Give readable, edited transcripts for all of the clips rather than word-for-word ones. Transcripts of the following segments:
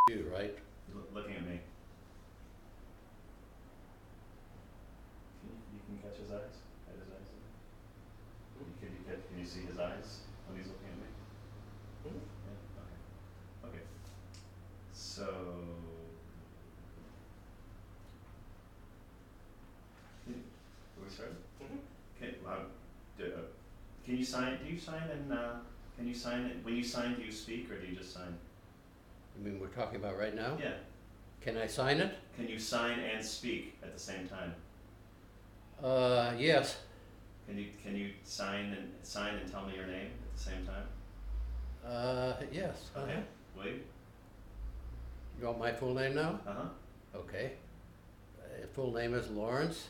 you, right? Looking at me. You can catch his eyes? At his eyes? Can you see his eyes when he's looking at me? Yeah, okay. Okay. So, are we started? Okay, can you sign, do you sign can you sign it, when you sign, do you speak or do you just sign? I mean, we're talking about right now? Yeah, Can I sign it? can you sign and speak at the same time? Yes. Can you sign and tell me your name at the same time? Yes. Okay, will you? You want my full name now? Uh-huh. Okay. Full name is Lawrence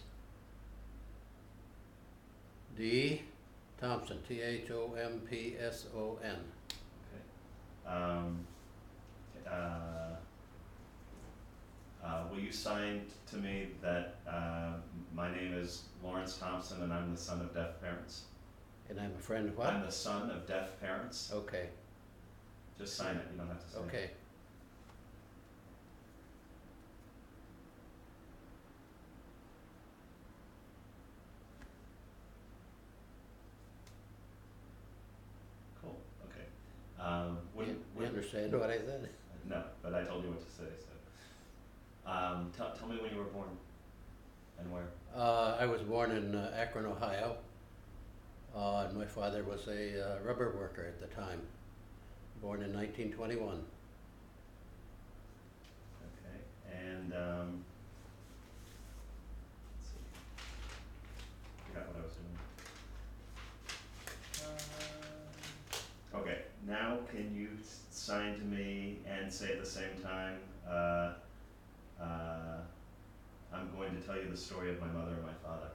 D. Thompson, Thompson. Okay. Will you sign to me that my name is Lawrence Thompson and I'm the son of deaf parents? And I'm a friend of what? I'm the son of deaf parents. Okay. Just sign it, you don't have to say it. Okay. Cool, okay. You understand what I said? No, but I told you what to say, so. Tell me when you were born and where. I was born in Akron, Ohio. And my father was a rubber worker at the time, born in 1921. Okay, and let's see. Forgot what I was doing. Okay, now can you sign to me and say at the same time, I'm going to tell you the story of my mother and my father.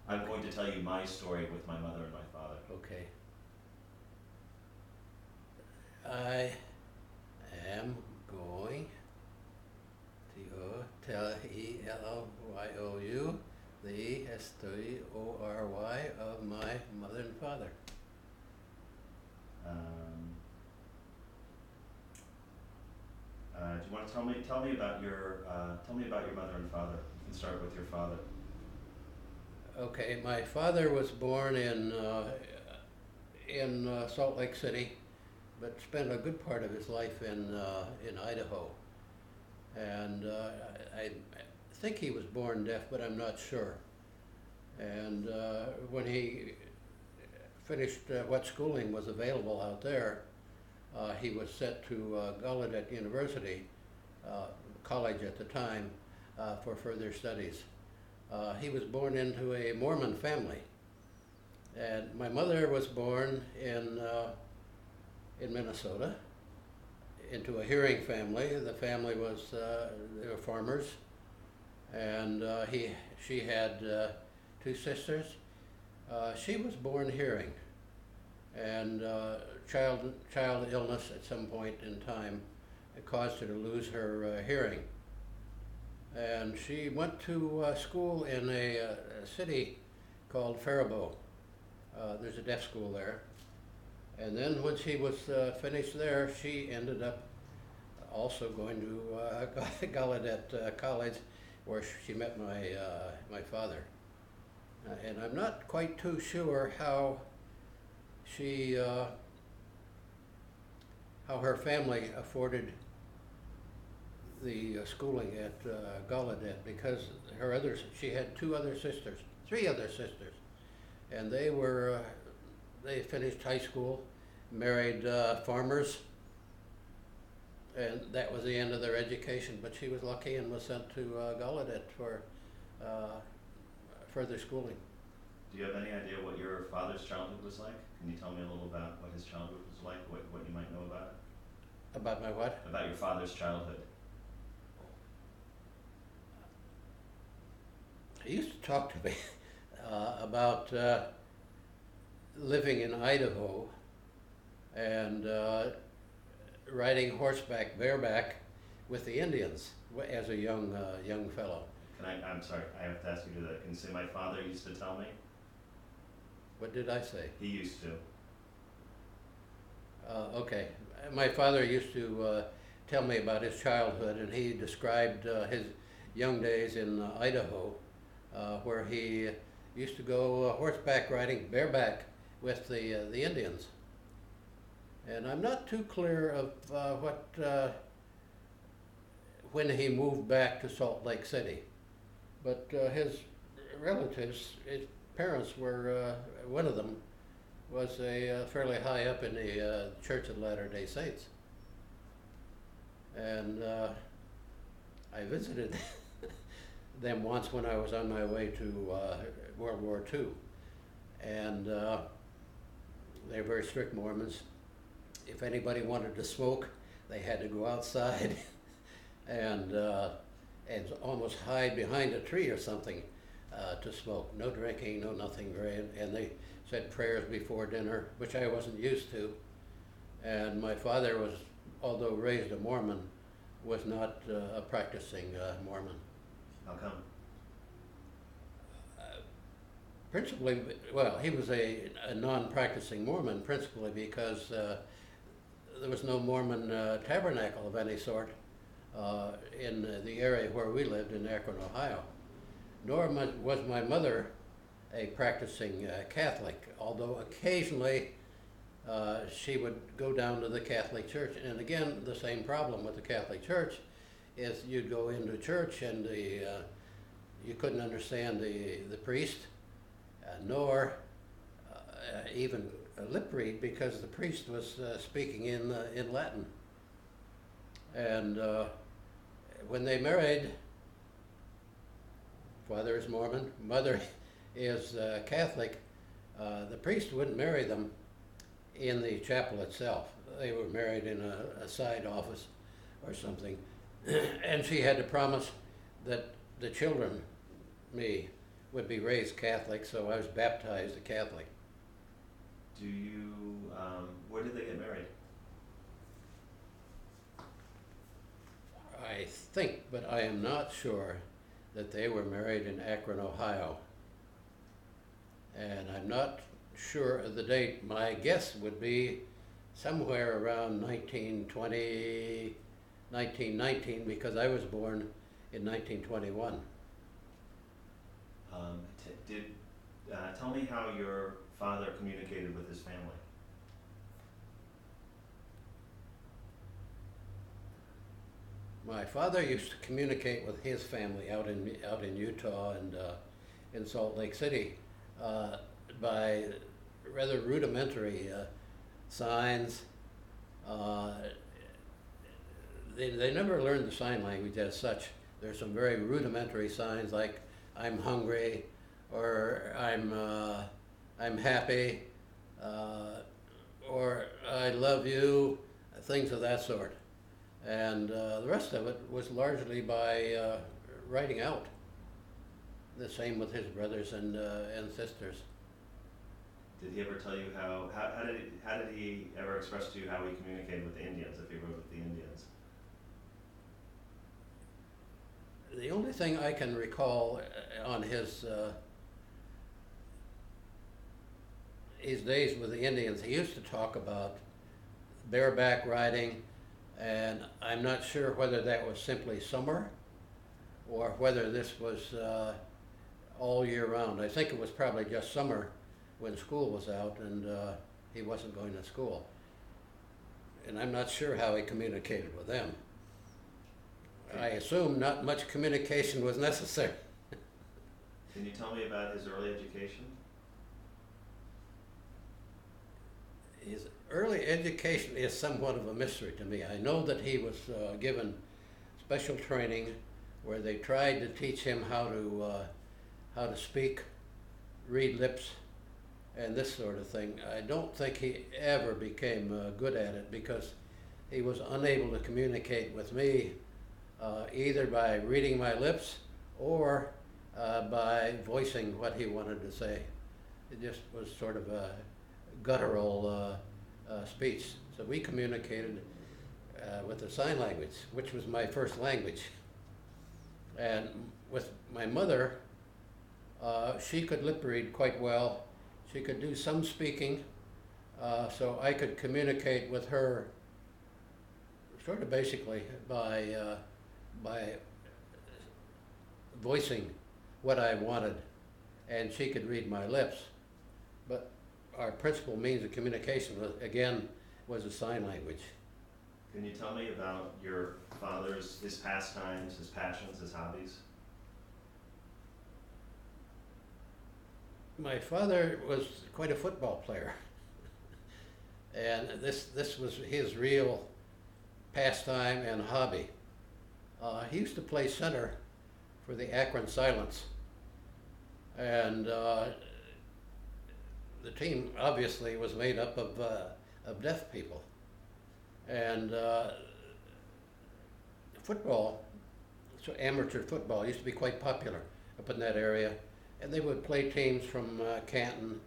I'm going to tell you my story with my mother and my father. Okay. I am going to tell you the story of my mother and father. Do you want to tell me about your mother and father? You can start with your father. Okay, my father was born in Salt Lake City, but spent a good part of his life in Idaho. And I think he was born deaf, but I'm not sure. And when he finished what schooling was available out there, he was sent to Gallaudet University, college at the time, for further studies. He was born into a Mormon family, and my mother was born in Minnesota into a hearing family. The family was they were farmers, and she had two sisters. She was born hearing, and child illness at some point in time caused her to lose her hearing. And she went to school in a city called Faribault. There's a deaf school there. And then when she was finished there, she ended up also going to Gallaudet College, where she met my father. And I'm not quite too sure how her family afforded the schooling at Gallaudet, because she had three other sisters, and they finished high school, married farmers, and that was the end of their education. But she was lucky and was sent to Gallaudet for further schooling. Do you have any idea what your father's childhood was like? Can you tell me a little about what his childhood was like, what you might know about it? About my what? About your father's childhood. He used to talk to me about living in Idaho and riding horseback, bareback, with the Indians as a young fellow. I'm sorry, I have to ask you to do that. Can you say my father used to tell me? What did I say? He used to. Okay. My father used to tell me about his childhood, and he described his young days in Idaho, where he used to go horseback riding bareback with the Indians. And I'm not too clear of when he moved back to Salt Lake City, but his relatives, his parents were, one of them was fairly high up in the Church of Latter-day Saints. And I visited them once when I was on my way to World War II. And they're very strict Mormons. If anybody wanted to smoke, they had to go outside and almost hide behind a tree or something to smoke. No drinking, no nothing. And they said prayers before dinner, which I wasn't used to. And my father was, although raised a Mormon, was not a practicing Mormon. How come? Principally, well, he was a non-practicing Mormon, principally because there was no Mormon tabernacle of any sort in the area where we lived in Akron, Ohio. Nor was my mother a practicing Catholic, although occasionally she would go down to the Catholic Church. And again, the same problem with the Catholic Church is you'd go into church and you couldn't understand the priest, nor even lip read, because the priest was speaking in Latin. And when they married, father is Mormon, mother is Catholic, the priest wouldn't marry them in the chapel itself. They were married in a side office or something. And she had to promise that the children, me, would be raised Catholic, so I was baptized a Catholic. Do you, where did they get married? I think, but I am not sure, that they were married in Akron, Ohio. And I'm not sure of the date. My guess would be somewhere around 1920, 1919, because I was born in 1921. Tell me how your father communicated with his family. My father used to communicate with his family out in Utah and in Salt Lake City by rather rudimentary signs. They never learned the sign language as such. There's some very rudimentary signs like "I'm hungry" or "I'm happy" or "I love you," things of that sort. And the rest of it was largely by writing out. The same with his brothers and sisters. Did he ever tell you how did he ever express to you how he communicated with the Indians, if he wrote with the Indians? The only thing I can recall on his days with the Indians, he used to talk about bareback riding, and I'm not sure whether that was simply summer or whether this was all year round. I think it was probably just summer when school was out and he wasn't going to school. And I'm not sure how he communicated with them. I assume not much communication was necessary. Can you tell me about his early education? His early education is somewhat of a mystery to me. I know that he was given special training where they tried to teach him how to speak, read lips, and this sort of thing. I don't think he ever became good at it because he was unable to communicate with me either by reading my lips or by voicing what he wanted to say. It just was sort of a guttural speech. So we communicated with the sign language, which was my first language. And with my mother, she could lip read quite well. She could do some speaking, so I could communicate with her sort of basically by voicing what I wanted, and she could read my lips. But our principal means of communication was, again, was a sign language. Can you tell me about your father's, his pastimes, his passions, his hobbies? My father was quite a football player, and this was his real pastime and hobby. He used to play center for the Akron Silence, and the team obviously was made up of deaf people. And football, so amateur football, used to be quite popular up in that area. And they would play teams from Canton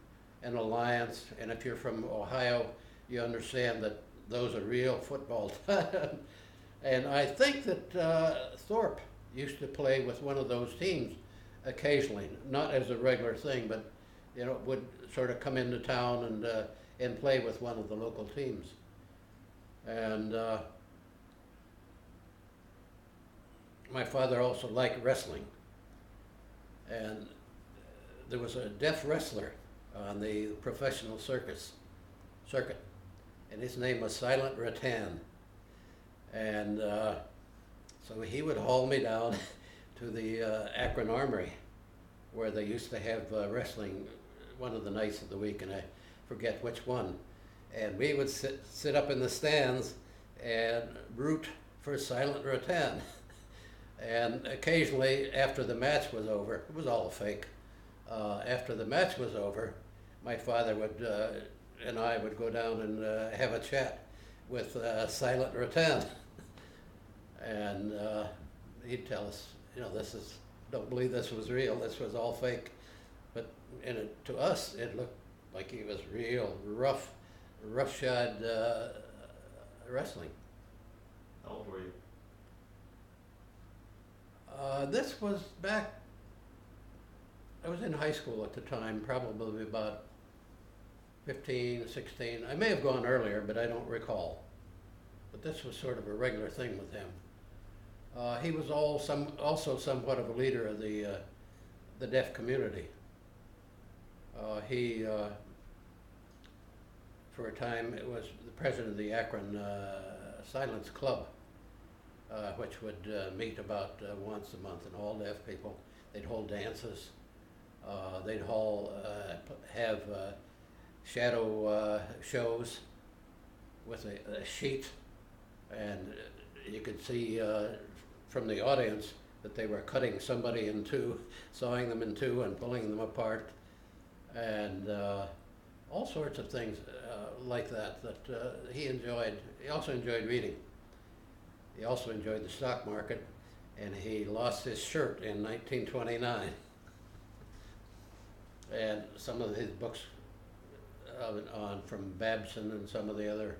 and Alliance, and if you're from Ohio, you understand that those are real football. And I think that Thorpe used to play with one of those teams occasionally, not as a regular thing, but would sort of come into town and play with one of the local teams. And my father also liked wrestling, and there was a deaf wrestler on the professional circuit, and his name was Silent Rattan. And so he would haul me down to the Akron Armory, where they used to have wrestling one of the nights of the week, and I forget which one. And we would sit up in the stands and root for Silent Rattan. And occasionally, after the match was over, it was all fake. After the match was over, my father and I would go down and have a chat with Silent Rattan. And he'd tell us, don't believe this was real, this was all fake. But to us, it looked like he was real, roughshod wrestling. How old were you? This was back, I was in high school at the time, probably about 15, 16. I may have gone earlier, but I don't recall. But this was sort of a regular thing with him. He was also somewhat of a leader of the deaf community. He, for a time, it was the president of the Akron Silence Club, which would meet about once a month, and all deaf people. They'd hold dances. They'd have shadow shows with a sheet, and you could see from the audience that they were cutting somebody in two, sawing them in two and pulling them apart, and all sorts of things like that he enjoyed. He also enjoyed reading. He also enjoyed the stock market, and he lost his shirt in 1929. And some of his books from Babson and some of the other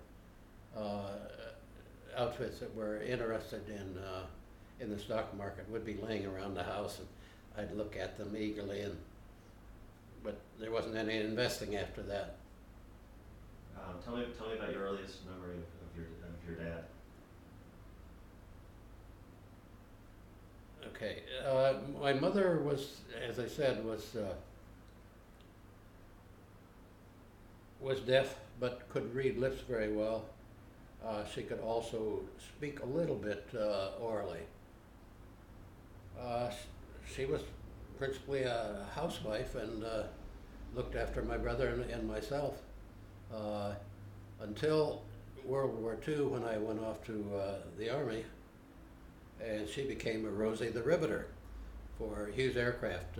outfits that were interested in the stock market would be laying around the house, and I'd look at them eagerly, but there wasn't any investing after that. Tell me about your earliest memory of your dad. Okay, my mother was, as I said, was deaf, but could read lips very well. She could also speak a little bit orally. She was principally a housewife and looked after my brother and myself until World War II, when I went off to the Army, and she became a Rosie the Riveter for Hughes Aircraft,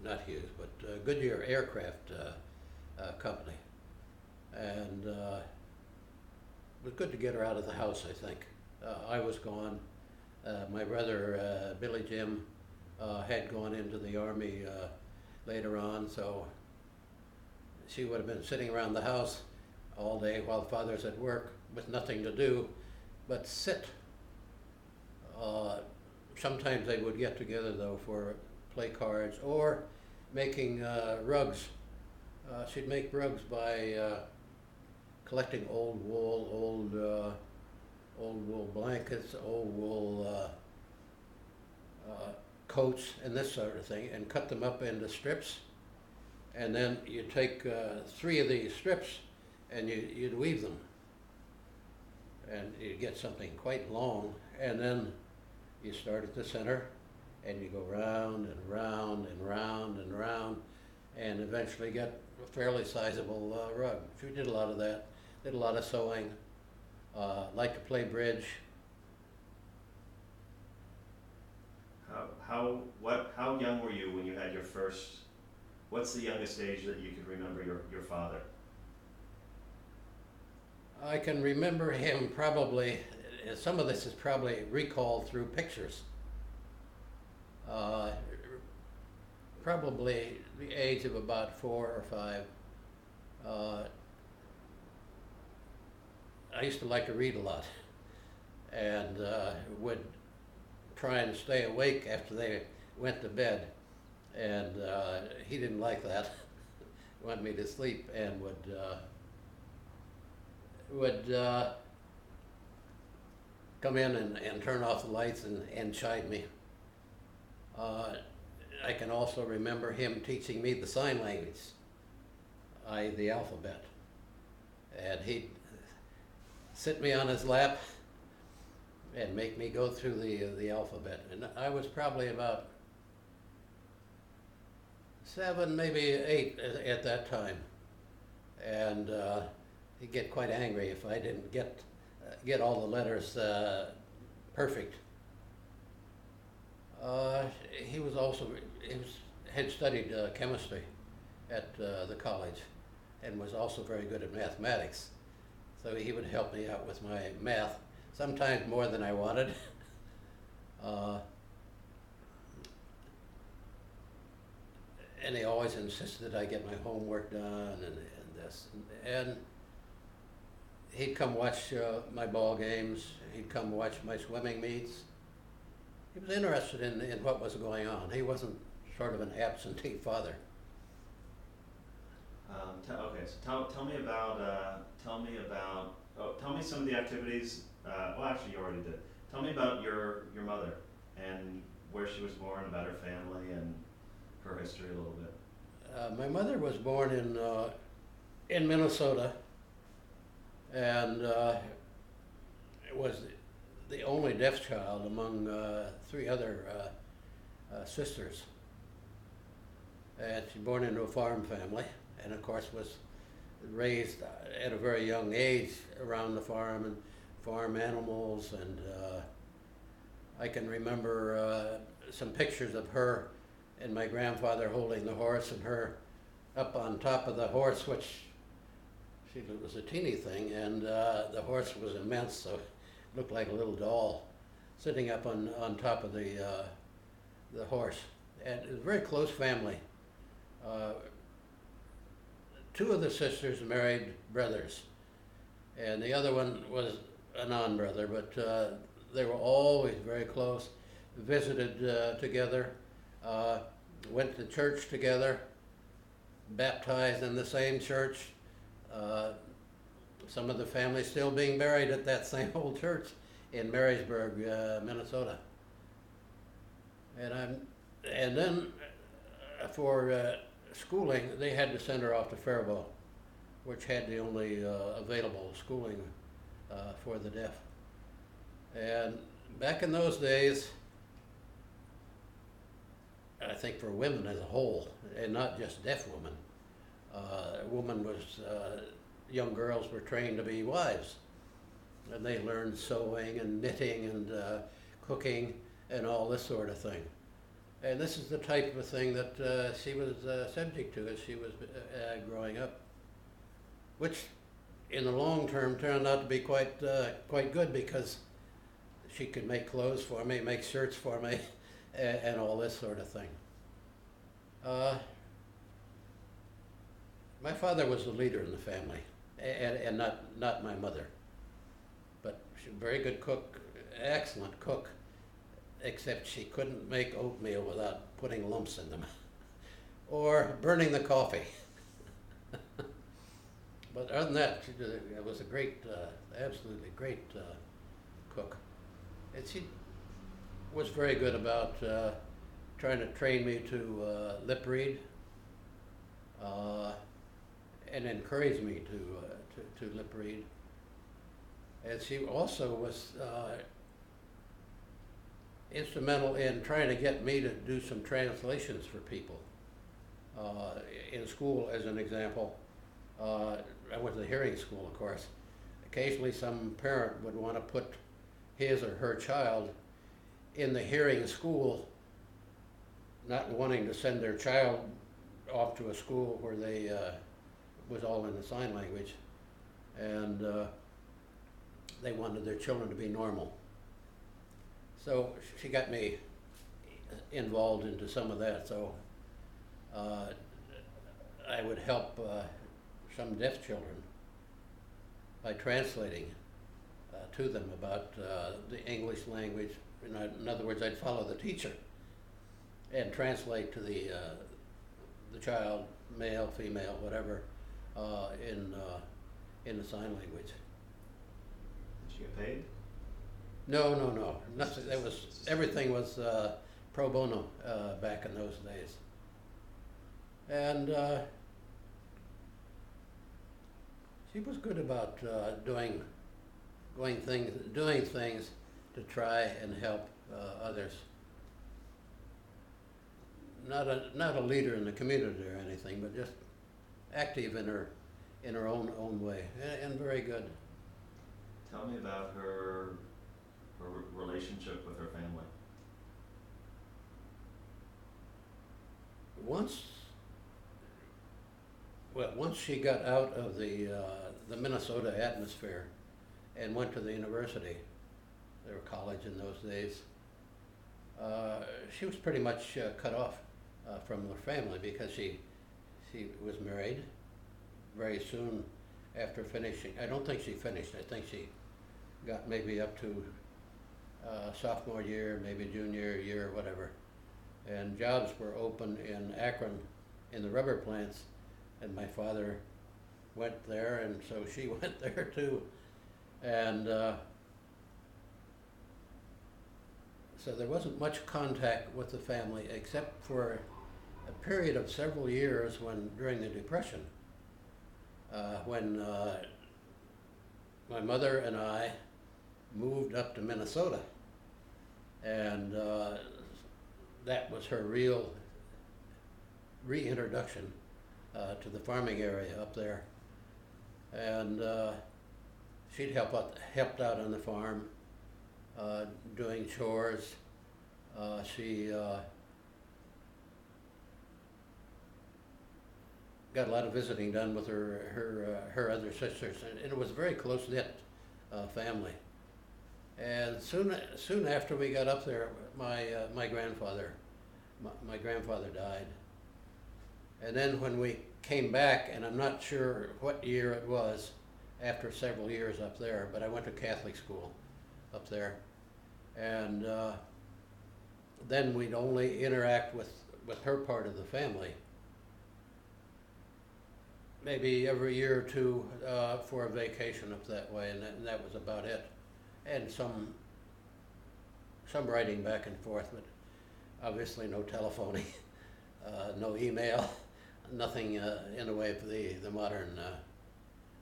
not Hughes, but Goodyear Aircraft Company. And it was good to get her out of the house, I think. I was gone. My brother, Billy Jim, had gone into the Army later on, so she would have been sitting around the house all day while father's at work with nothing to do but sit. Sometimes they would get together, though, for play cards or making rugs. She'd make rugs by collecting old wool, old wool blankets, old wool coats, and this sort of thing, and cut them up into strips. And then you take 3 of these strips and you'd weave them. And you get something quite long, and then you start at the center and you go round and round and round and round, and eventually get a fairly sizable rug. We did a lot of that, did a lot of sewing, liked to play bridge. How young were you when you had your first, what's the youngest age that you could remember your father? I can remember him probably, some of this is probably recalled through pictures. Probably the age of about 4 or 5. I used to like to read a lot, and would try and stay awake after they went to bed, and he didn't like that. He wanted me to sleep, and would come in and turn off the lights and chide me. I can also remember him teaching me the sign language, i.e. the alphabet. And he'd sit me on his lap and make me go through the alphabet. And I was probably about 7, maybe 8 at that time. And he'd get quite angry if I didn't get all the letters perfect. He had studied chemistry at the college, and was also very good at mathematics. So he would help me out with my math, sometimes more than I wanted. And he always insisted I get my homework done and this. And he'd come watch my ball games. He'd come watch my swimming meets. He was interested in what was going on. He wasn't sort of an absentee father. Okay, so tell me about tell me some of the activities. Well, actually, you already did. Tell me about your mother and where she was born, about her family and her history a little bit. My mother was born in Minnesota, and was the only deaf child among 3 other sisters. And she was born into a farm family, and of course was raised at a very young age around the farm and farm animals. And I can remember some pictures of her and my grandfather holding the horse, and her up on top of the horse, which she was a teeny thing, and the horse was immense, so it looked like a little doll sitting up on top of the horse. And it was a very close family. 2 of the sisters married brothers, and the other one was a non-brother, but they were always very close, visited together, went to church together, baptized in the same church. Some of the family still being buried at that same old church in Marysburg, Minnesota. And then for schooling, they had to send her off to Faribault, which had the only available schooling for the deaf. And back in those days, I think for women as a whole, and not just deaf women, young girls were trained to be wives, and they learned sewing and knitting and cooking and all this sort of thing. And this is the type of thing that she was subject to as she was growing up, which in the long term turned out to be quite good, because she could make clothes for me, make shirts for me, and all this sort of thing. My father was the leader in the family, and not my mother. But she was a very good cook, excellent cook, except she couldn't make oatmeal without putting lumps in them or burning the coffee. But other than that, it was a great, absolutely great cook. And she was very good about trying to train me to lip read and encourage me to lip read. And she also was instrumental in trying to get me to do some translations for people. In school, as an example, I went to the hearing school, of course. Occasionally some parent would want to put his or her child in the hearing school, not wanting to send their child off to a school where they was all in the sign language, and they wanted their children to be normal. So she got me involved into some of that. So I would help some deaf children by translating to them about the English language. In other words, I'd follow the teacher and translate to the child, male, female, whatever, in the sign language. Did you get paid? No. Nothing. That was everything was pro bono back in those days, and she was good about doing things to try and help others. Not a leader in the community or anything, but just active in her own way, and very good. Tell me about her relationship with her family. Once she got out of the Minnesota atmosphere and went to the university, or college in those days, she was pretty much cut off from her family, because she was married very soon after finishing. I don't think she finished. I think she got maybe up to sophomore year, maybe junior year, whatever. And jobs were open in Akron in the rubber plants, and my father went there, and so she went there too. And so there wasn't much contact with the family, except for a period of several years during the Depression, when my mother and I moved up to Minnesota, and that was her real reintroduction to the farming area up there. And she'd helped out on the farm, doing chores. She got a lot of visiting done with her other sisters, and it was a very close-knit family. And soon after we got up there, my grandfather died. And then when we came back, and I'm not sure what year it was, after several years up there, but I went to Catholic school up there, and then we'd only interact with her part of the family maybe every year or two for a vacation up that way, and that was about it. And some writing back and forth, but obviously no telephoning, no email, nothing in the way of the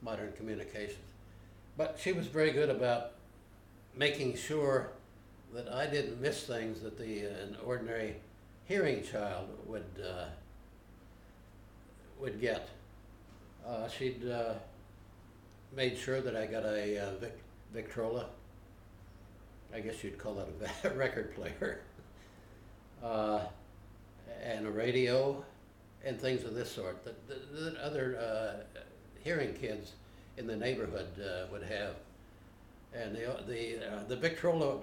modern communications. But she was very good about making sure that I didn't miss things that an ordinary hearing child would get. She'd made sure that I got a Victrola. I guess you'd call it a record player, and a radio, and things of this sort that other hearing kids in the neighborhood would have. And the Victrola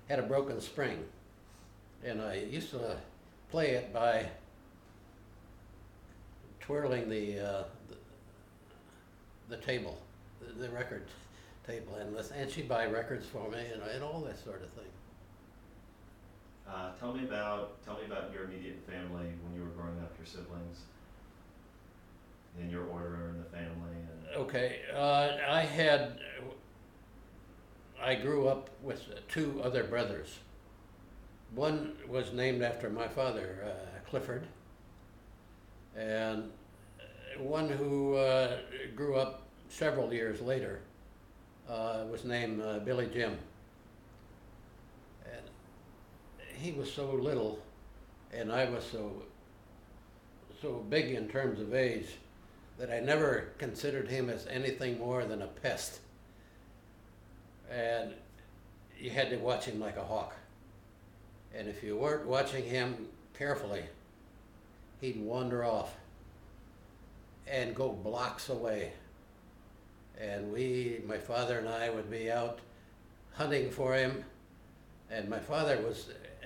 had a broken spring, and I used to play it by twirling the table, the record table, and she'd buy records for me, and all that sort of thing. Tell me about your immediate family when you were growing up, your siblings, and your order in the family. And Okay, I grew up with two other brothers. One was named after my father, Clifford, and one who grew up several years later was named Billy Jim. And he was so little, and I was so big in terms of age that I never considered him as anything more than a pest. And you had to watch him like a hawk. And if you weren't watching him carefully, he'd wander off and go blocks away. And my father and I would be out hunting for him. And my father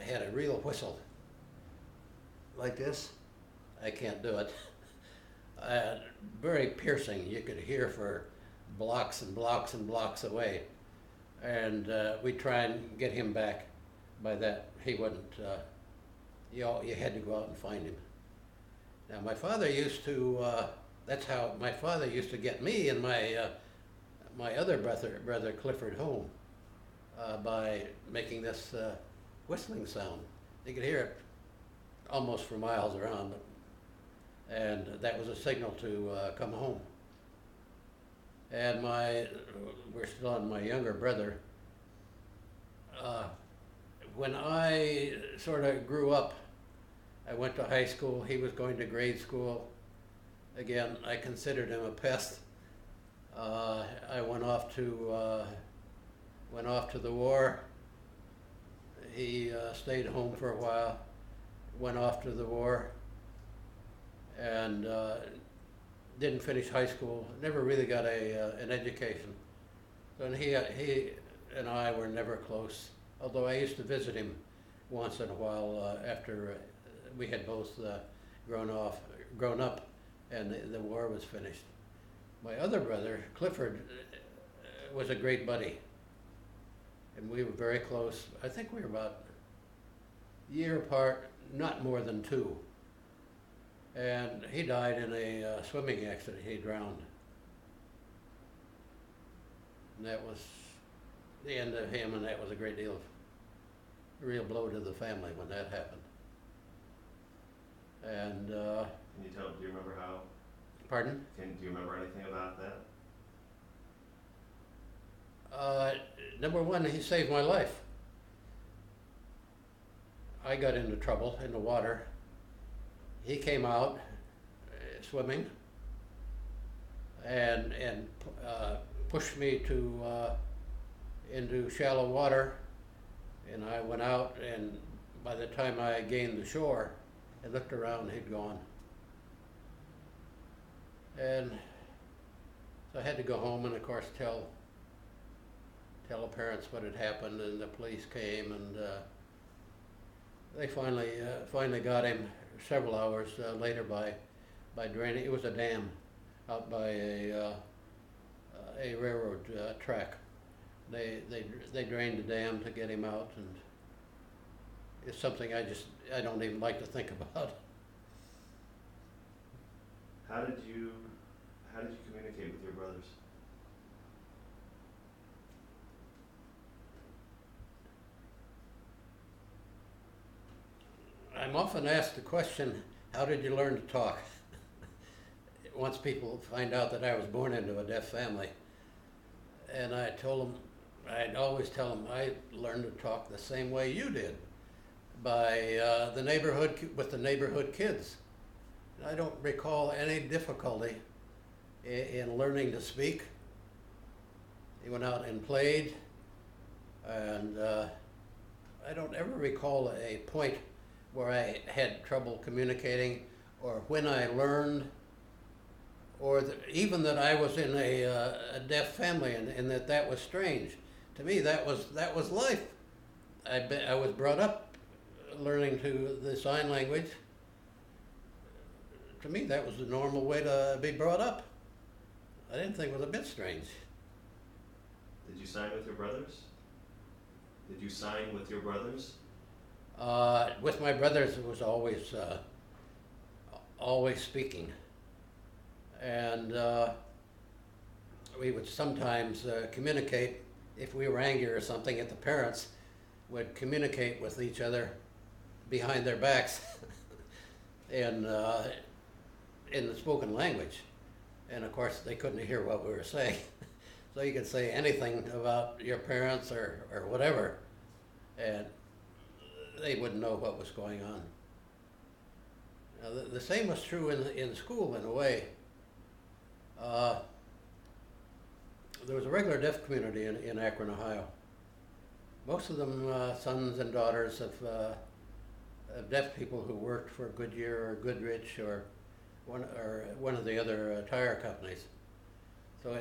had a real whistle like this. I can't do it. Very piercing. You could hear for blocks and blocks and blocks away. And we try and get him back. By that, he wouldn't, you had to go out and find him. Now, my father used to, that's how my father used to get me and my other brother Clifford home, by making this whistling sound. You could hear it almost for miles around, and that was a signal to come home. And we're still on my younger brother. When I sort of grew up, I went to high school, he was going to grade school. Again, I considered him a pest. I went off to the war. He stayed home for a while, went off to the war, and didn't finish high school, never really got an education. And he and I were never close, although I used to visit him once in a while after we had both grown up and the war was finished. My other brother, Clifford, was a great buddy, and we were very close. I think we were about a year apart, not more than 2. And he died in a swimming accident. He drowned. And that was the end of him, and that was a real blow to the family when that happened. And Can you do you remember how? Pardon? Do you remember anything about that? Number one, he saved my life. I got into trouble in the water. He came out swimming and pushed me into shallow water, and I went out, and by the time I gained the shore, I looked around, he'd gone. And so I had to go home and of course tell the parents what had happened, and the police came, and they finally got him several hours later by draining. It was a dam out by a railroad track. They drained the dam to get him out, and it's something I don't even like to think about. How did you communicate with your brothers? I'm often asked the question, how did you learn to talk? Once people find out that I was born into a deaf family. And I'd always tell them, I learned to talk the same way you did, by with the neighborhood kids. I don't recall any difficulty in learning to speak. He went out and played, and I don't ever recall a point where I had trouble communicating, or when I learned, or even that I was in a deaf family, and that was strange. To me, that was life. I was brought up learning the sign language. To me, that was the normal way to be brought up. I didn't think it was a bit strange. Did you sign with your brothers? With my brothers, it was always speaking. And we would sometimes communicate if we were angry or something, if the parents would communicate with each other behind their backs in the spoken language. And of course, they couldn't hear what we were saying. So you could say anything about your parents or whatever, and they wouldn't know what was going on. Now, the same was true in school in a way. There was a regular deaf community in Akron, Ohio. Most of them sons and daughters of deaf people who worked for Goodyear or Goodrich or one of the other tire companies. So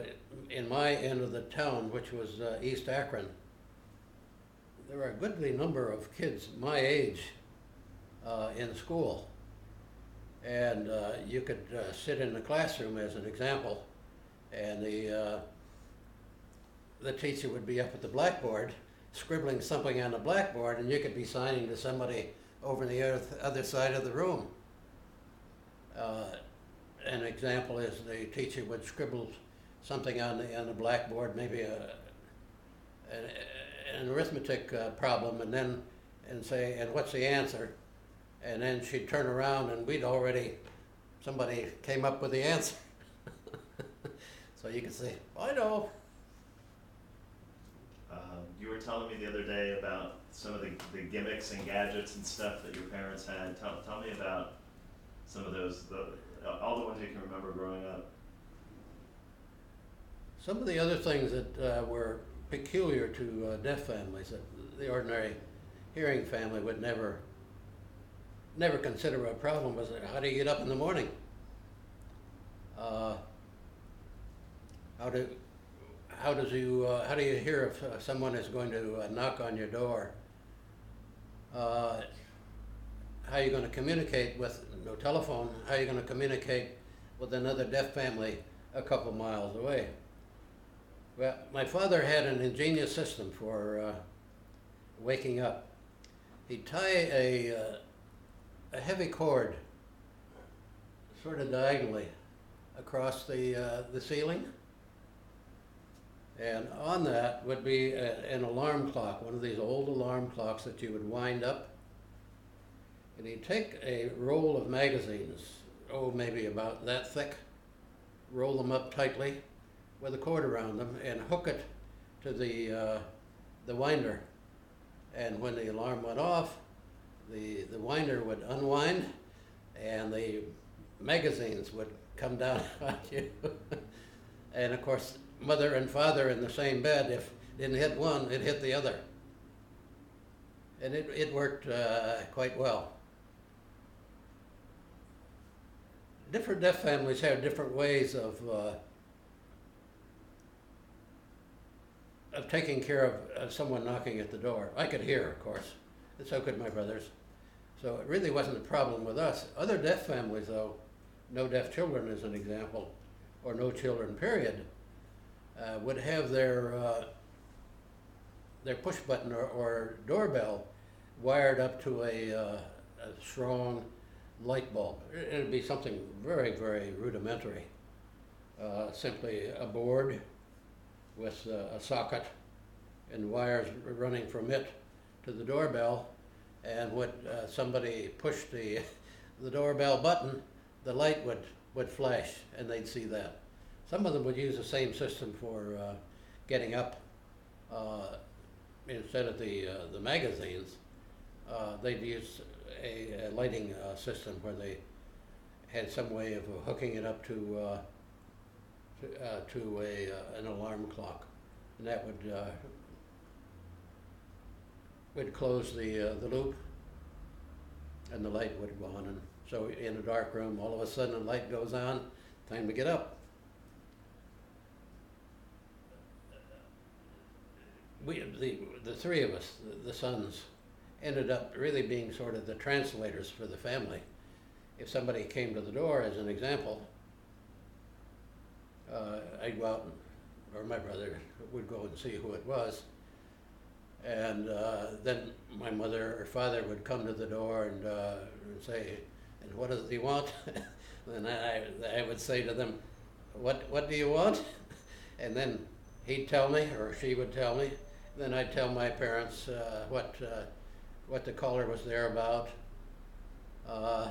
in my end of the town, which was East Akron, there were a goodly number of kids my age in school. And you could sit in the classroom as an example, and the teacher would be up at the blackboard scribbling something on the blackboard, and you could be signing to somebody over the other side of the room. An example is the teacher would scribble something on the blackboard, maybe an arithmetic problem, and say, and what's the answer? And then she'd turn around and somebody came up with the answer. So you could say, I know. You were telling me the other day about some of the gimmicks and gadgets and stuff that your parents had. Tell me about some of those, all the ones you can remember growing up. Some of the other things that were peculiar to deaf families that the ordinary hearing family would never consider a problem was, how do you get up in the morning? How do you hear if someone is going to knock on your door? How are you going to communicate with no telephone? How are you going to communicate with another deaf family a couple miles away? Well, my father had an ingenious system for waking up. He'd tie a heavy cord sort of diagonally across the ceiling, and on that would be an alarm clock, one of these old alarm clocks that you would wind up, and he'd take a roll of magazines, maybe about that thick, roll them up tightly with a cord around them, and hook it to the winder. And when the alarm went off, the winder would unwind, and the magazines would come down on you. And of course, mother and father in the same bed, if it didn't hit one, it hit the other. And it worked quite well. Different deaf families have different ways of taking care of someone knocking at the door. I could hear, of course, and so could my brothers. So it really wasn't a problem with us. Other deaf families, though, no deaf children as an example, or no children period, would have their push button or doorbell wired up to a strong light bulb. It'd be something very, very rudimentary. Simply a board with a socket and wires running from it to the doorbell, and when somebody pushed the doorbell button, the light would flash and they'd see that. Some of them would use the same system for getting up. Instead of the magazines, they'd use a lighting system where they had some way of hooking it up to an alarm clock, and that would close the loop, and the light would go on. And so in a dark room, all of a sudden the light goes on, time to get up. The three of us, the sons, ended up really being sort of the translators for the family. If somebody came to the door, as an example, I'd go out, or my brother would go and see who it was, and then my mother or father would come to the door and say, "And what does he want?" And I would say to them, "What do you want?" And then he'd tell me, or she would tell me. Then I'd tell my parents what the caller was there about. Uh,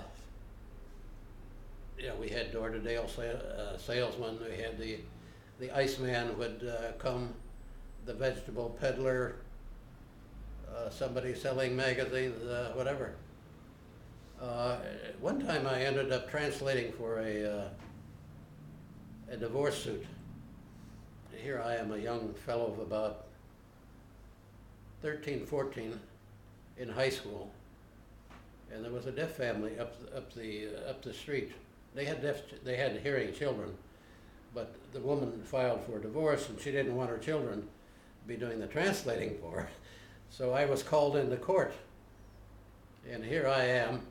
we had door-to-door salesmen. We had the Iceman would come, the vegetable peddler, somebody selling magazines, whatever. One time I ended up translating for a divorce suit. Here I am, a young fellow of about 13, 14 in high school, and there was a deaf family up the street. They had hearing children, but the woman filed for divorce, and she didn't want her children to be doing the translating for her. So I was called into court, and here I am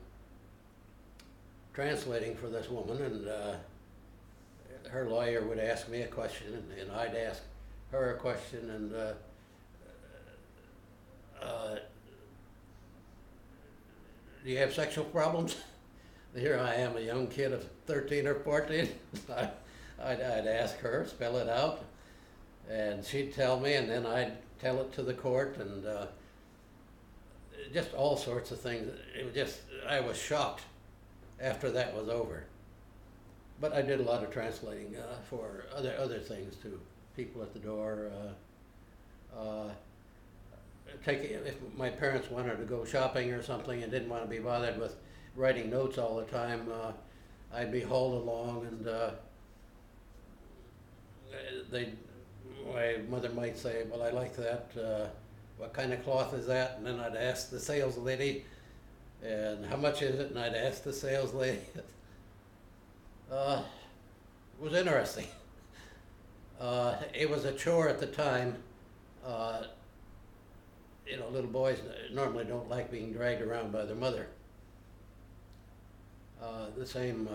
translating for this woman, and her lawyer would ask me a question, and I'd ask her a question, and do you have sexual problems? Here I am, a young kid of 13 or 14. I'd ask her, spell it out, and she'd tell me, and then I'd tell it to the court, and just all sorts of things. I was shocked after that was over. But I did a lot of translating for other things too. People at the door. If my parents wanted to go shopping or something and didn't want to be bothered with writing notes all the time, I'd be hauled along, and my mother might say, "Well, I like that. What kind of cloth is that?" And then I'd ask the sales lady, and how much is it? And I'd ask the sales lady. It was interesting. It was a chore at the time. Little boys normally don't like being dragged around by their mother. The same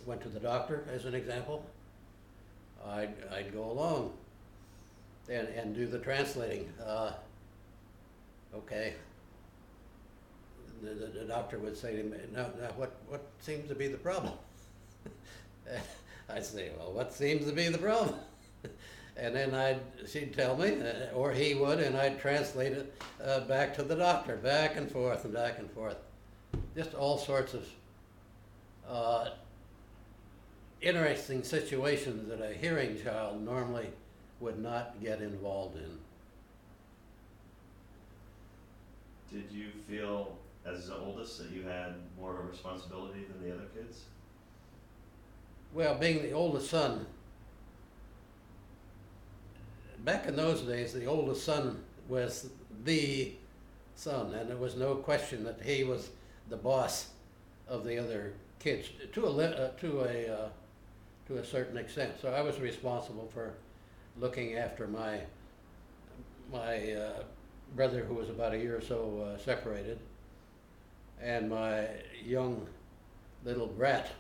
went to the doctor, as an example. I'd go along and do the translating. Okay. The doctor would say to me, now what seems to be the problem? I'd say, well, what seems to be the problem? And then she'd tell me, or he would, and I'd translate it back to the doctor, back and forth and back and forth. Just all sorts of interesting situations that a hearing child normally would not get involved in. Did you feel, as the oldest, that you had more of a responsibility than the other kids? Well, being the oldest son, back in those days, the oldest son was the son, and there was no question that he was the boss of the other kids to a certain extent. So I was responsible for looking after my brother, who was about a year or so separated, and my young little brat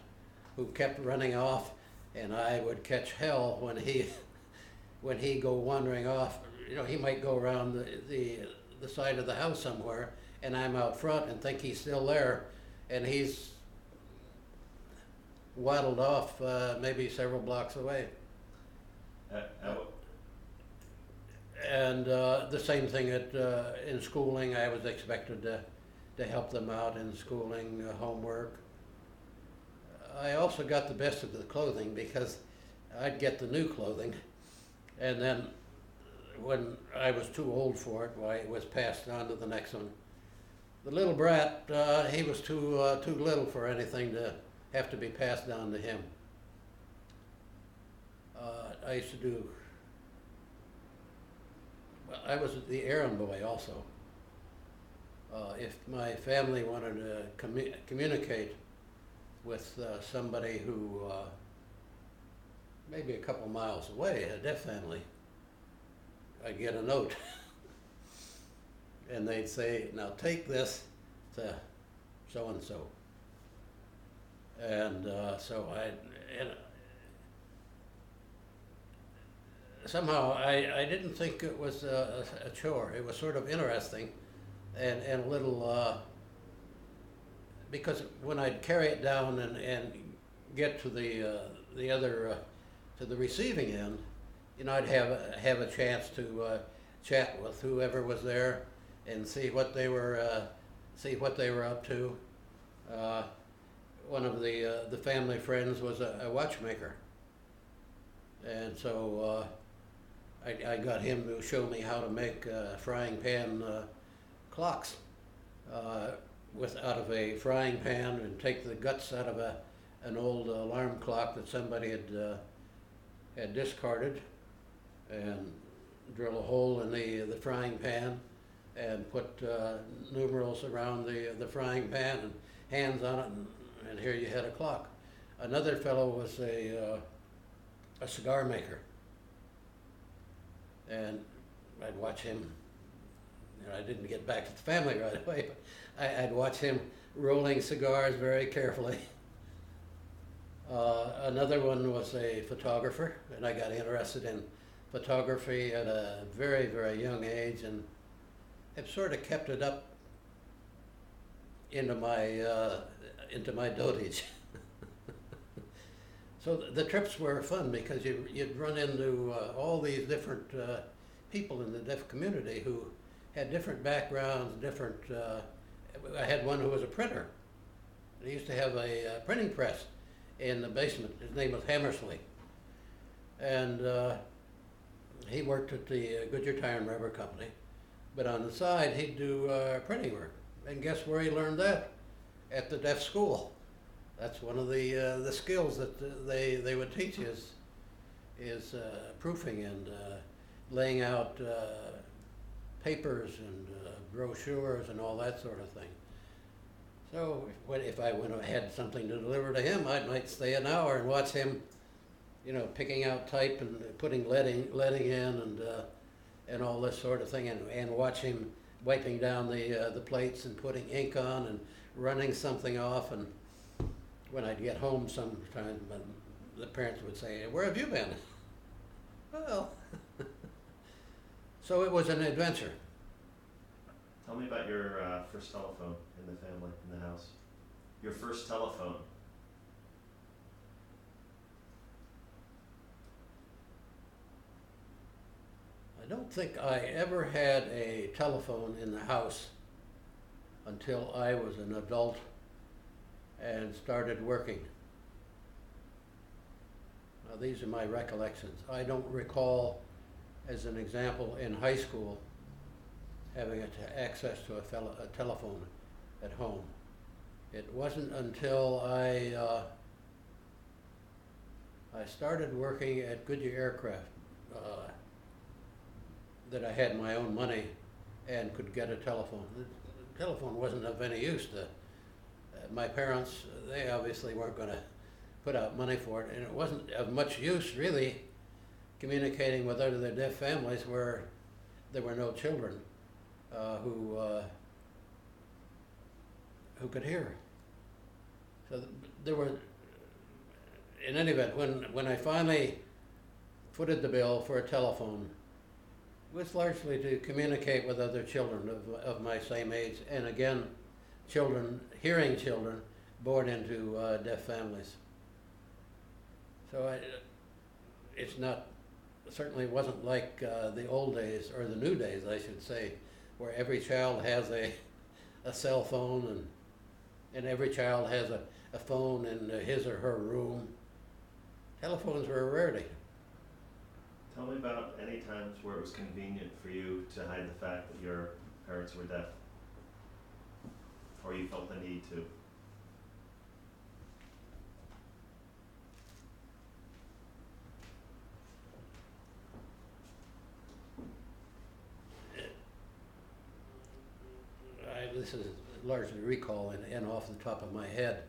who kept running off, and I would catch hell when he go wandering off. He might go around the side of the house somewhere, and I'm out front and think he's still there, and he's waddled off maybe several blocks away. And the same thing in schooling. I was expected to help them out in schooling, homework. I also got the best of the clothing because I'd get the new clothing, and then when I was too old for it, why, it was passed on to the next one. The little brat, he was too little for anything to have to be passed down to him. I was the errand boy also. If my family wanted to communicate with somebody who maybe a couple miles away, a deaf family, I'd get a note. And they'd say, now take this to so-and-so. And somehow I didn't think it was a chore. It was sort of interesting and a little, because when I'd carry it down and get to the other, to the receiving end, I'd have a chance to chat with whoever was there and see what they were up to. Uh, One of the family friends was a watchmaker, and so I got him to show me how to make frying pan clocks out of a frying pan, and take the guts out of an old alarm clock that somebody had discarded, and drill a hole in the frying pan, and put numerals around the frying pan and hands on it, and here you had a clock. Another fellow was a cigar maker, and I'd watch him. I didn't get back to the family right away, but I'd watch him rolling cigars very carefully. Another one was a photographer, and I got interested in photography at a very, very young age, and have sort of kept it up into my dotage. So the trips were fun because you'd run into all these different people in the deaf community who had different backgrounds, different. I had one who was a printer. He used to have a printing press in the basement. His name was Hammersley, and he worked at the Goodyear Tire and Rubber Company. But on the side, he'd do printing work. And guess where he learned that? At the deaf school. That's one of the skills that they would teach is proofing and laying out papers and brochures and all that sort of thing. So if I had something to deliver to him, I might stay an hour and watch him, picking out type and putting leading in and all this sort of thing, and watch him wiping down the plates and putting ink on and running something off. And when I'd get home sometimes, the parents would say, "Where have you been?" Well, so it was an adventure. Tell me about your first telephone in the family, in the house. Your first telephone. I don't think I ever had a telephone in the house until I was an adult and started working. Now, these are my recollections. I don't recall, as an example, in high school having access to a telephone at home. It wasn't until I started working at Goodyear Aircraft that I had my own money and could get a telephone. The telephone wasn't of any use to my parents. They obviously weren't going to put out money for it, and it wasn't of much use really communicating with other deaf families where there were no children who could hear. So there were, in any event, when I finally footed the bill for a telephone, it was largely to communicate with other children of my same age, and again, hearing children born into deaf families. So certainly wasn't like the old days, or the new days, I should say, where every child has a cell phone, and every child has a phone in his or her room. Telephones were a rarity. Tell me about any times where it was convenient for you to hide the fact that your parents were deaf, or you felt the need to. This is largely recall and off the top of my head.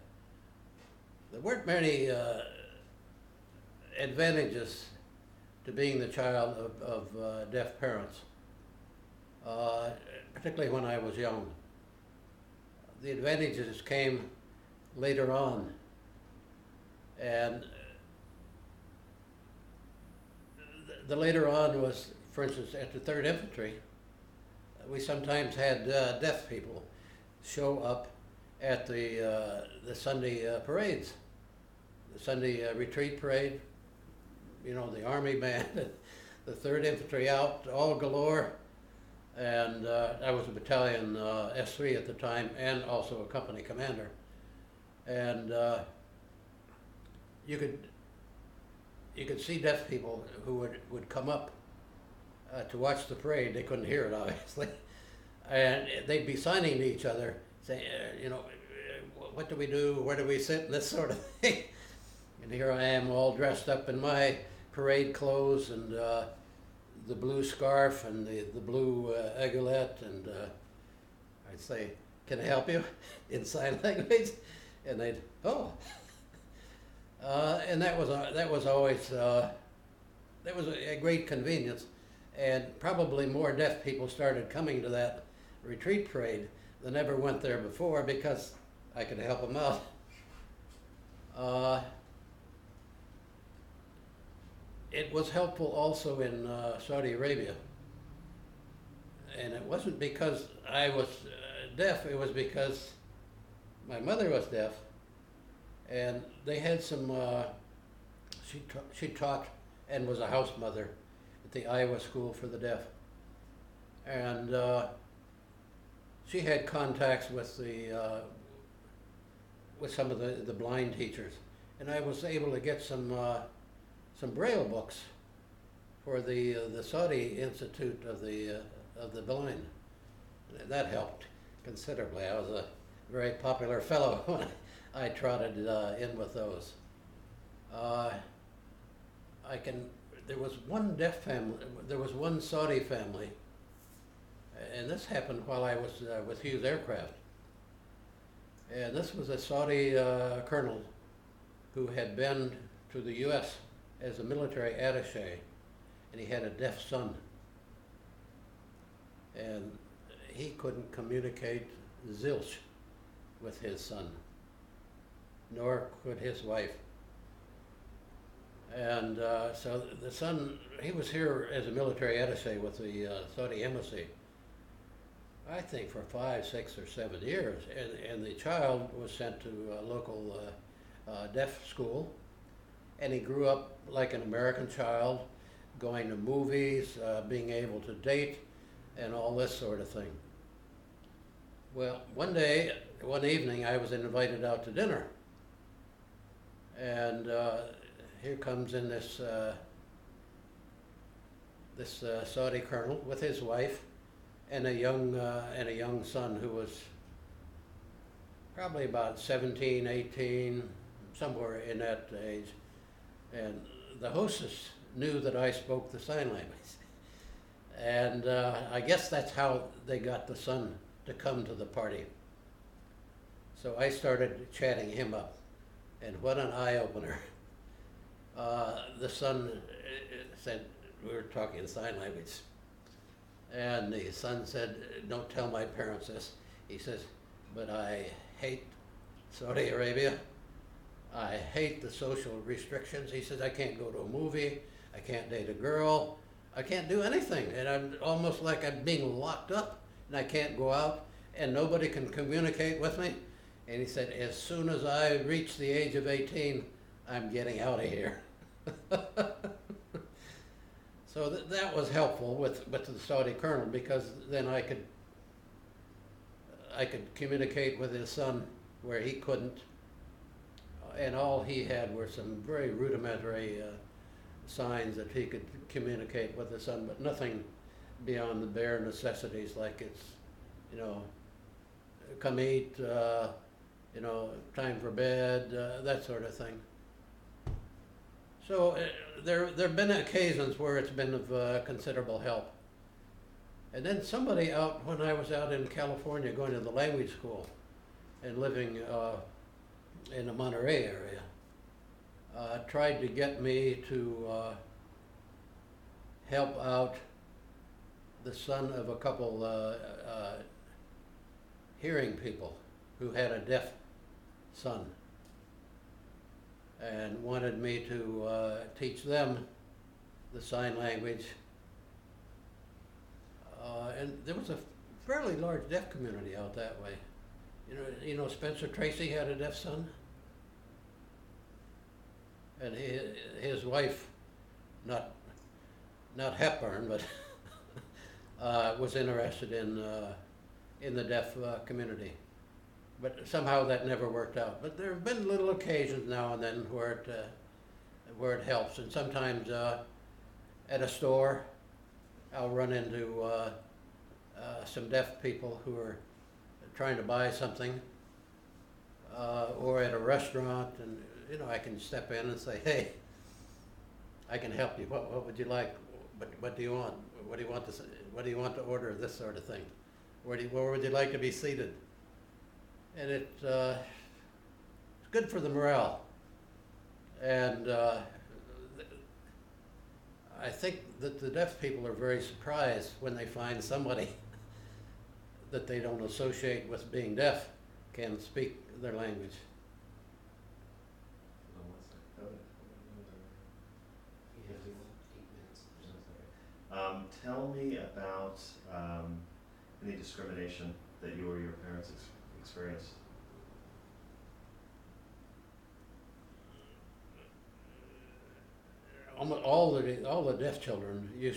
There weren't many advantages to being the child of deaf parents, particularly when I was young. The advantages came later on, and the later on was, for instance, at the 3rd Infantry, we sometimes had deaf people show up at the Sunday parades, the Sunday retreat parade. the Army band, the 3rd Infantry out, all galore. And I was a battalion S3 at the time, and also a company commander. And you could see deaf people who would come up to watch the parade. They couldn't hear it, obviously. And they'd be signing to each other, saying, what do we do, where do we sit, and this sort of thing. And here I am all dressed up in my parade clothes and the blue scarf and the blue aigulette, and I'd say, can I help you, in sign language? And they'd, oh. And that was always, that was a great convenience. And probably more deaf people started coming to that retreat parade than ever went there before, because I could help them out. It was helpful also in Saudi Arabia. And it wasn't because I was deaf, it was because my mother was deaf. And they had some, she taught and was a house mother at the Iowa School for the Deaf. And she had contacts with some of the blind teachers. And I was able to get some Braille books for the Saudi Institute of the Blind. That helped considerably. I was a very popular fellow when I trotted in with those. There was one deaf family, there was one Saudi family, and this happened while I was with Hughes Aircraft. And this was a Saudi colonel who had been to the US as a military attaché, and he had a deaf son. And he couldn't communicate zilch with his son, nor could his wife. And so the son, he was here as a military attaché with the Saudi embassy, I think for 5, 6, or 7 years. And the child was sent to a local deaf school, and he grew up like an American child, going to movies, being able to date, and all this sort of thing. Well, one evening, I was invited out to dinner. And here comes in this Saudi colonel with his wife and a young son who was probably about 17, 18, somewhere in that age. And the hostess knew that I spoke the sign language. And I guess that's how they got the son to come to the party. So I started chatting him up, and what an eye-opener. The son said, we were talking sign language, and the son said, don't tell my parents this. He says, but I hate Saudi Arabia. I hate the social restrictions. He says, I can't go to a movie, I can't date a girl, I can't do anything, and I'm almost like I'm being locked up, and I can't go out, and nobody can communicate with me. And he said, as soon as I reach the age of 18, I'm getting out of here. So that was helpful with the Saudi colonel, because then I could communicate with his son where he couldn't, and all he had were some very rudimentary signs that he could communicate with his son, but nothing beyond the bare necessities, like it's, come eat, time for bed, that sort of thing. So there have been occasions where it's been of considerable help. And then somebody when I was out in California going to the language school and living in the Monterey area, tried to get me to help out the son of a couple hearing people who had a deaf son, and wanted me to teach them the sign language. And there was a fairly large deaf community out that way. Spencer Tracy had a deaf son, and his wife not not Hepburn, but was interested in the deaf community. But somehow that never worked out. But there have been little occasions now and then where it helps. And sometimes at a store, I'll run into some deaf people who are trying to buy something, or at a restaurant, and I can step in and say, "Hey, I can help you. What would you like? What do you want? What do you want to What do you want to order? This sort of thing. Where would you like to be seated?" And it's good for the morale. And I think that the deaf people are very surprised when they find somebody that they don't associate with being deaf can speak their language. Tell me about any discrimination that you or your parents experienced. Almost all the deaf children the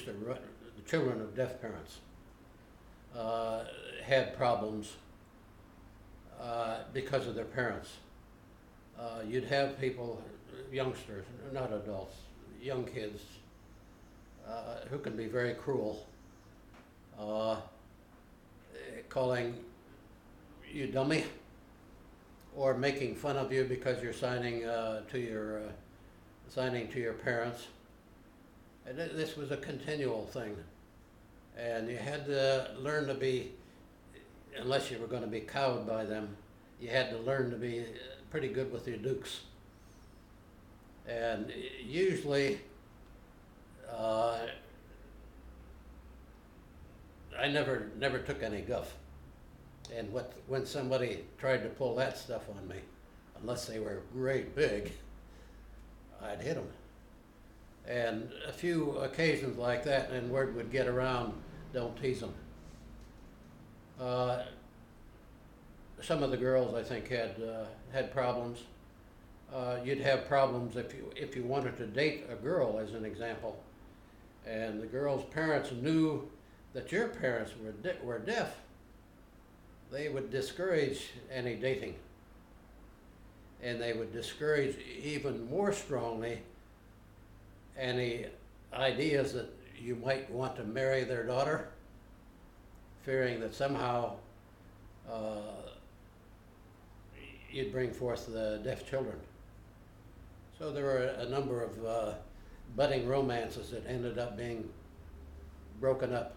children of deaf parents had problems because of their parents. You'd have people, youngsters, not adults, young kids, who can be very cruel, calling you dummy, or making fun of you because you're signing to your parents. And this was a continual thing, and you had to learn to be, unless you were going to be cowed by them, you had to learn to be pretty good with your dukes. And usually, I never took any guff. And when somebody tried to pull that stuff on me, unless they were great big, I'd hit them. And a few occasions like that, and word would get around, don't tease them. Some of the girls, I think, had problems. You'd have problems if you wanted to date a girl, as an example, and the girl's parents knew that your parents were deaf. They would discourage any dating, and they would discourage even more strongly any ideas that you might want to marry their daughter, fearing that somehow you'd bring forth the deaf children. So there were a number of budding romances that ended up being broken up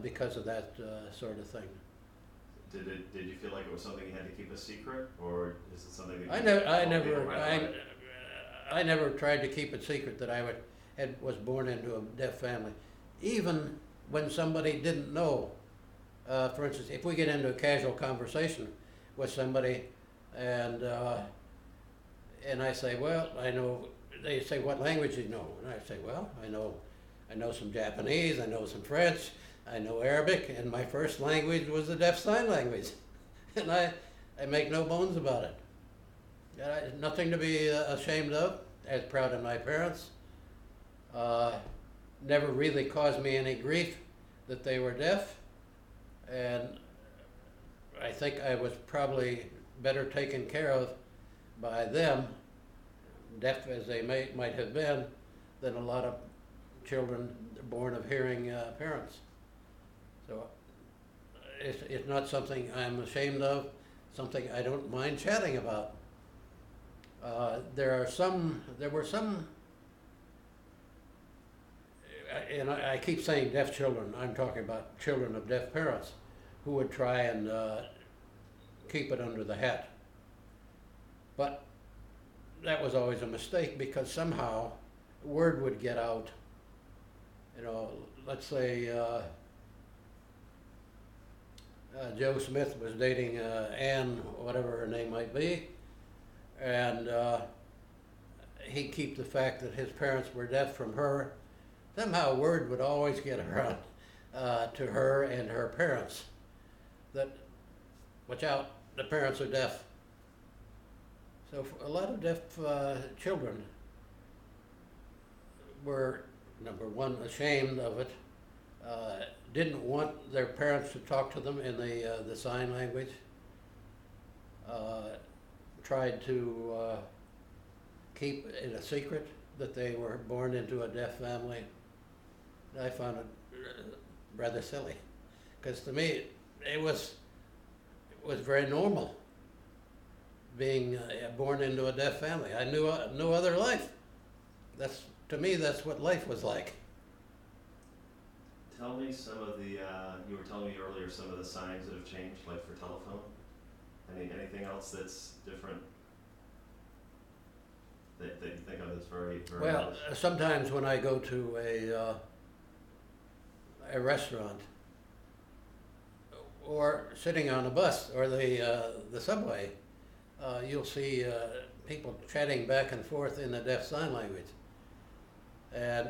because of that sort of thing. Did you feel like it was something you had to keep a secret, or is it something that I never tried to keep it secret that I was born into a deaf family, even when somebody didn't know. For instance, if we get into a casual conversation with somebody, and I say, well, I know. They say, what language do you know? And I say, well, I know some Japanese, I know some French, I know Arabic, and my first language was the deaf sign language. And I make no bones about it. Nothing to be ashamed of, as proud of my parents. Never really caused me any grief that they were deaf. And I think I was probably better taken care of by them, deaf as they might have been, than a lot of children born of hearing parents. So it's not something I'm ashamed of, something I don't mind chatting about. There were some, and I keep saying deaf children, I'm talking about children of deaf parents, who would try and keep it under the hat. But that was always a mistake, because somehow word would get out. Let's say Joe Smith was dating Ann, whatever her name might be, and he'd keep the fact that his parents were deaf from her. Somehow word would always get around to her and her parents that, watch out, the parents are deaf. So a lot of deaf children were, number one, ashamed of it, didn't want their parents to talk to them in the sign language, tried to keep it a secret that they were born into a deaf family. I found it rather silly, because to me it was very normal being born into a deaf family. I knew no other life. To me, that's what life was like. Tell me some of the, you were telling me earlier some of the signs that have changed, like for telephone. Anything else that's different that you think of that's very, very Well, noticeable? sometimes when I go to a restaurant, or sitting on a bus or the subway, you'll see people chatting back and forth in the deaf sign language. And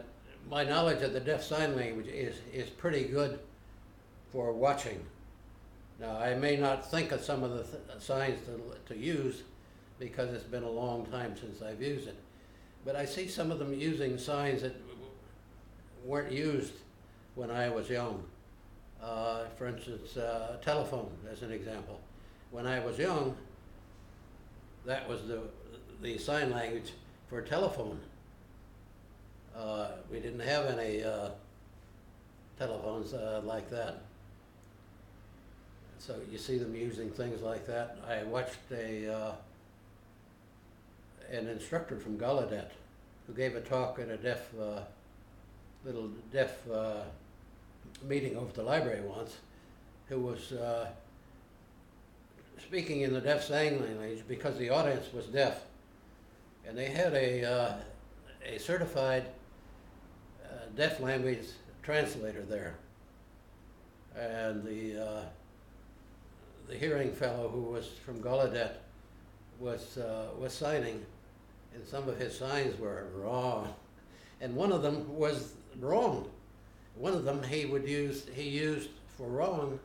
my knowledge of the deaf sign language is pretty good for watching. Now, I may not think of some of the signs to use because it's been a long time since I've used it. But I see some of them using signs that weren't used when I was young. For instance, telephone as an example. When I was young, that was the sign language for telephone. We didn't have any telephones like that. So you see them using things like that. I watched an instructor from Gallaudet who gave a talk at a little deaf meeting over at the library once, who was speaking in the deaf sign language because the audience was deaf, and they had a certified deaf language translator there, and the hearing fellow who was from Gallaudet was signing, and some of his signs were wrong, and one of them was wrong. One of them he used for wrong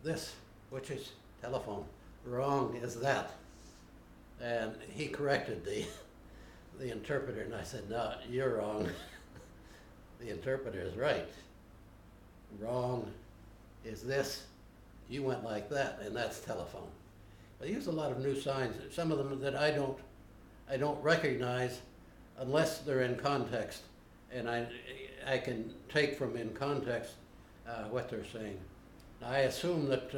this, which is telephone. Wrong is that. And he corrected the interpreter, and I said, no, you're wrong. The interpreter is right. Wrong is this. You went like that, and that's telephone. They use a lot of new signs, some of them that I don't recognize unless they're in context, and I can take from in context what they're saying. I assume that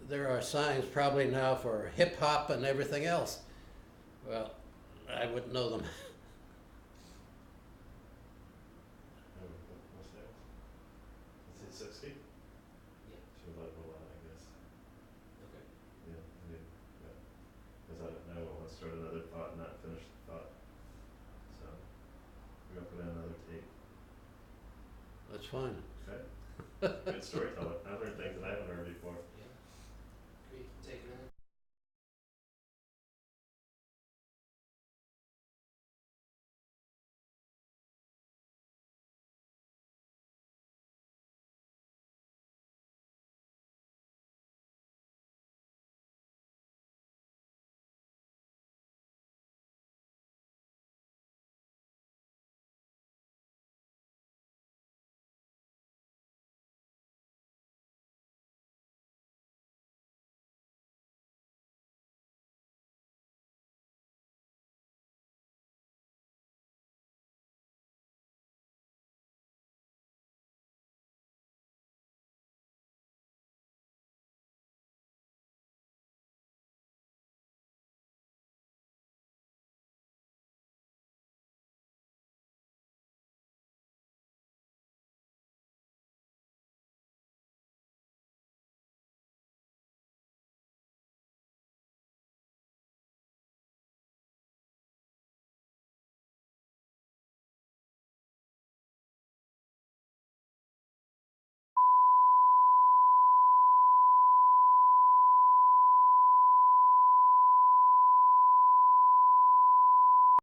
there are signs probably now for hip hop and everything else. Well, I wouldn't know them. What's that? Is it 60? Yeah. Should let go on, I guess. Okay. Yeah. Because I don't want to start another thought and not finish the thought. So we're gonna put in another tape. That's fine. Okay. Good storyteller. I learned things that I haven't heard before.